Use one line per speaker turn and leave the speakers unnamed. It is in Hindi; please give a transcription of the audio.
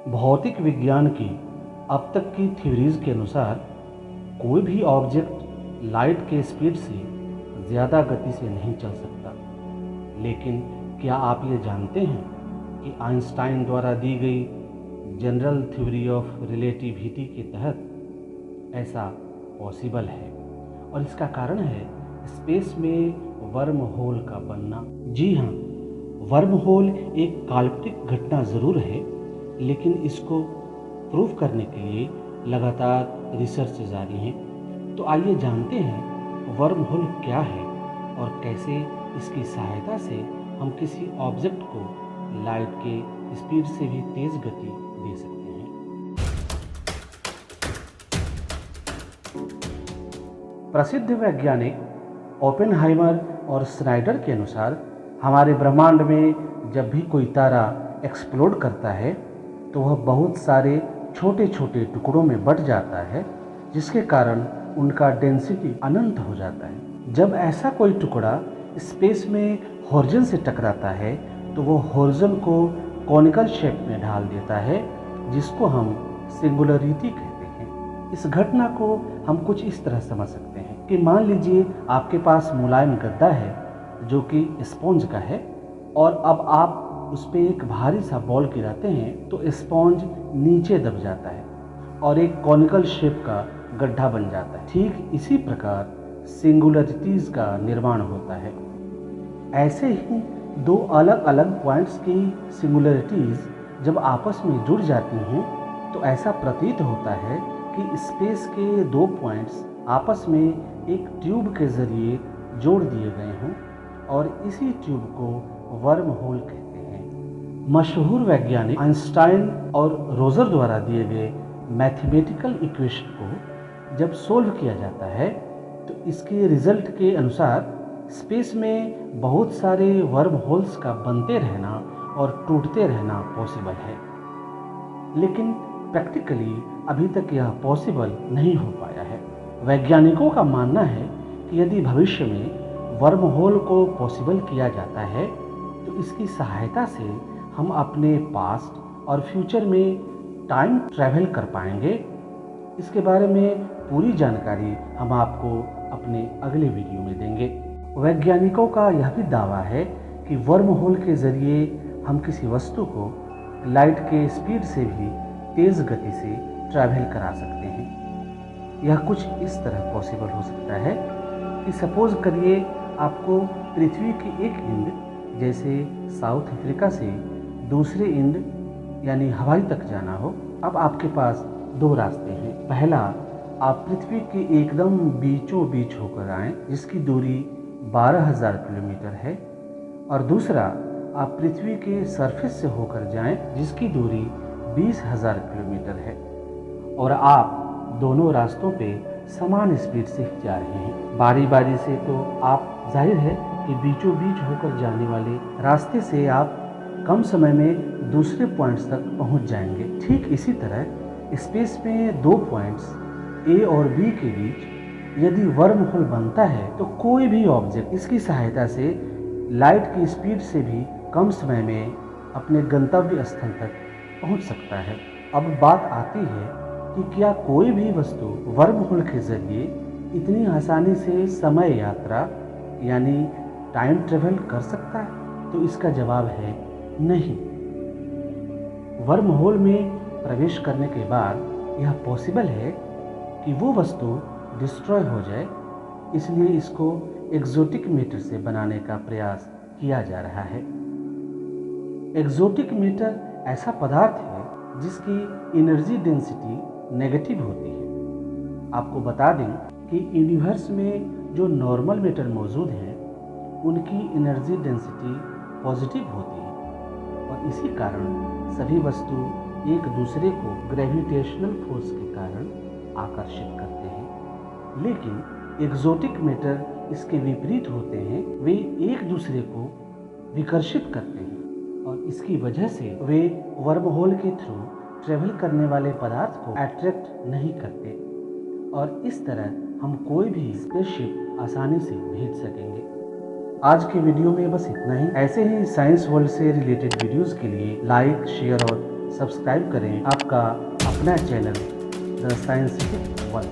भौतिक विज्ञान की अब तक की थ्योरीज के अनुसार कोई भी ऑब्जेक्ट लाइट के स्पीड से ज़्यादा गति से नहीं चल सकता। लेकिन क्या आप ये जानते हैं कि आइंस्टाइन द्वारा दी गई जनरल थ्योरी ऑफ रिलेटिविटी के तहत ऐसा पॉसिबल है, और इसका कारण है स्पेस में वर्म होल का बनना। जी हाँ, वर्म होल एक काल्पनिक घटना ज़रूर है, लेकिन इसको प्रूव करने के लिए लगातार रिसर्च जारी है। तो आइए जानते हैं वर्म होल क्या है और कैसे इसकी सहायता से हम किसी ऑब्जेक्ट को लाइट के स्पीड से भी तेज़ गति दे सकते हैं। प्रसिद्ध वैज्ञानिक ओपेनहाइमर और स्नाइडर के अनुसार हमारे ब्रह्मांड में जब भी कोई तारा एक्सप्लोड करता है तो वह बहुत सारे छोटे छोटे टुकड़ों में बंट जाता है, जिसके कारण उनका डेंसिटी अनंत हो जाता है। जब ऐसा कोई टुकड़ा स्पेस में होरिजन से टकराता है तो वो होरिजन को कॉनिकल शेप में ढाल देता है, जिसको हम सिंगुलरिटी कहते हैं। इस घटना को हम कुछ इस तरह समझ सकते हैं कि मान लीजिए आपके पास मुलायम गद्दा है जो कि स्पॉन्ज का है, और अब आप उस पर एक भारी सा बॉल गिराते हैं तो स्पॉन्ज नीचे दब जाता है और एक कॉनिकल शेप का गड्ढा बन जाता है। ठीक इसी प्रकार सिंगुलरिटीज का निर्माण होता है। ऐसे ही दो अलग अलग पॉइंट्स की सिंगुलरिटीज जब आपस में जुड़ जाती हैं तो ऐसा प्रतीत होता है कि स्पेस के दो पॉइंट्स आपस में एक ट्यूब के जरिए जोड़ दिए गए हों, और इसी ट्यूब को वर्म होल कहते हैं। मशहूर वैज्ञानिक आइंस्टाइन और रोजर द्वारा दिए गए मैथमेटिकल इक्वेशन को जब सोल्व किया जाता है तो इसके रिजल्ट के अनुसार स्पेस में बहुत सारे वर्म होल्स का बनते रहना और टूटते रहना पॉसिबल है। लेकिन प्रैक्टिकली अभी तक यह पॉसिबल नहीं हो पाया है। वैज्ञानिकों का मानना है कि यदि भविष्य में वर्म होल को पॉसिबल किया जाता है तो इसकी सहायता से हम अपने पास्ट और फ्यूचर में टाइम ट्रैवल कर पाएंगे। इसके बारे में पूरी जानकारी हम आपको अपने अगले वीडियो में देंगे। वैज्ञानिकों का यह भी दावा है कि वर्म होल के ज़रिए हम किसी वस्तु को लाइट के स्पीड से भी तेज़ गति से ट्रैवल करा सकते हैं। यह कुछ इस तरह पॉसिबल हो सकता है कि सपोज़ करिए आपको पृथ्वी की एक एंड जैसे साउथ अफ्रीका से दूसरे एंड यानी हवाई तक जाना हो। अब आपके पास दो रास्ते हैं। पहला, आप पृथ्वी के एकदम बीचों बीच होकर आएँ जिसकी दूरी 12,000 किलोमीटर है, और दूसरा आप पृथ्वी के सरफेस से होकर जाएं जिसकी दूरी 20,000 किलोमीटर है, और आप दोनों रास्तों पे समान स्पीड से जा रहे हैं। बारी बारी से तो आप जाहिर है कि बीचों बीच होकर जाने वाले रास्ते से आप कम समय में दूसरे पॉइंट्स तक पहुंच जाएंगे। ठीक इसी तरह स्पेस में दो पॉइंट्स ए और बी के बीच यदि वर्म होल बनता है तो कोई भी ऑब्जेक्ट इसकी सहायता से लाइट की स्पीड से भी कम समय में अपने गंतव्य स्थल तक पहुंच सकता है। अब बात आती है कि क्या कोई भी वस्तु वर्म होल के जरिए इतनी आसानी से समय यात्रा यानी टाइम ट्रेवल कर सकता है? तो इसका जवाब है नहीं। वर्म होल में प्रवेश करने के बाद यह पॉसिबल है कि वो वस्तु डिस्ट्रॉय हो जाए, इसलिए इसको एक्सोटिक मैटर से बनाने का प्रयास किया जा रहा है। एक्सोटिक मैटर ऐसा पदार्थ है जिसकी एनर्जी डेंसिटी नेगेटिव होती है। आपको बता दें कि यूनिवर्स में जो नॉर्मल मैटर मौजूद हैं उनकी एनर्जी डेंसिटी पॉजिटिव होती है, और इसी कारण सभी वस्तु एक दूसरे को ग्रेविटेशनल फोर्स के कारण आकर्षित करते हैं। लेकिन एक्सोटिक मैटर इसके विपरीत होते हैं, वे एक दूसरे को विकर्षित करते हैं, और इसकी वजह से वे वर्म होल के थ्रू ट्रेवल करने वाले पदार्थ को अट्रैक्ट नहीं करते, और इस तरह हम कोई भी स्पेसशिप आसानी से भेज सकेंगे। आज के वीडियो में बस इतना ही। ऐसे ही साइंस वर्ल्ड से रिलेटेड वीडियोस के लिए लाइक, शेयर और सब्सक्राइब करें आपका अपना चैनल द साइंटिफिक वर्ल्ड।